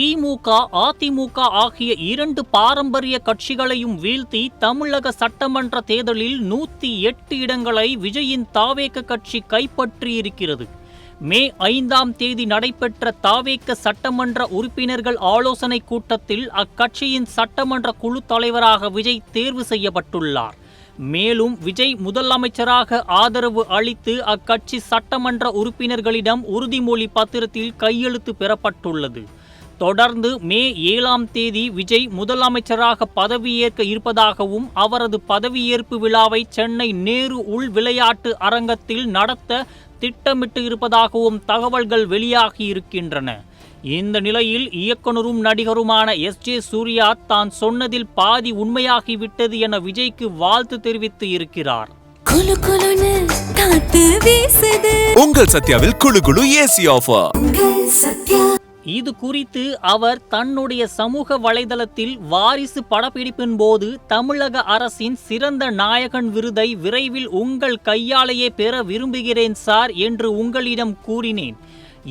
திமுக, அதிமுக ஆகிய இரண்டு பாரம்பரிய கட்சிகளையும் வீழ்த்தி தமிழக சட்டமன்ற தேர்தலில் 108 இடங்களை விஜயின் தாவேக கட்சி கைப்பற்றியிருக்கிறது. மே 5ஆம் தேதி நடைபெற்ற தாவேக சட்டமன்ற உறுப்பினர்கள் ஆலோசனை கூட்டத்தில் அக்கட்சியின் சட்டமன்ற குழு தலைவராக விஜய் தேர்வு செய்யப்பட்டுள்ளார். மேலும் விஜய் முதலமைச்சராக ஆதரவு அளித்து அக்கட்சி சட்டமன்ற உறுப்பினர்களிடம் உறுதிமொழி பத்திரத்தில் கையெழுத்து பெறப்பட்டுள்ளது. தொடர்ந்து மே 7ஆம் தேதி விஜய் முதலமைச்சராக பதவியேற்க இருப்பதாகவும் அவரது பதவியேற்பு விழாவை சென்னை நேரு உள் விளையாட்டு அரங்கத்தில் நடத்த திட்டமிட்டு இருப்பதாகவும் தகவல்கள் வெளியாகி இருக்கின்றன. இந்த நிலையில் இயக்குனரும் நடிகருமான எஸ்.ஜே. சூர்யா தான் சொன்னதில் பாதி உண்மையாகிவிட்டது என விஜய்க்கு வாழ்த்து தெரிவித்து இருக்கிறார். உங்கள் சத்யாவில் குளு குளு ஏசி ஆஃபர். இது குறித்து அவர் தன்னுடைய சமூக வலைதளத்தில் வாரிசு படப்பிடிப்பின் போது தமிழக அரசின் சிறந்த நாயகன் விருதை விரைவில் உங்கள் கையாலேயே பெற விரும்புகிறேன் சார் என்று உங்களிடம் கூறினேன்.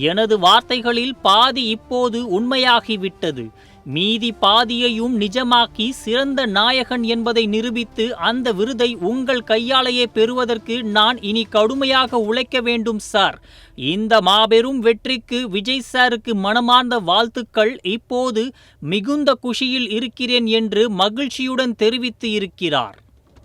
எனது வார்த்தைகளில் பாதி இப்போது உண்மையாகிவிட்டது. மீதி பாதியையும் நிஜமாக்கி சிறந்த நாயகன் என்பதை நிரூபித்து அந்த விருதை உங்கள் கையாலேயே பெறுவதற்கு நான் இனி கடுமையாக உழைக்க வேண்டும் சார். இந்த மாபெரும் வெற்றிக்கு விஜய் சாருக்கு மனமார்ந்த வாழ்த்துக்கள். இப்போது மிகுந்த குஷியில் இருக்கிறேன் என்று மகிழ்ச்சியுடன் தெரிவித்து இருக்கிறார்.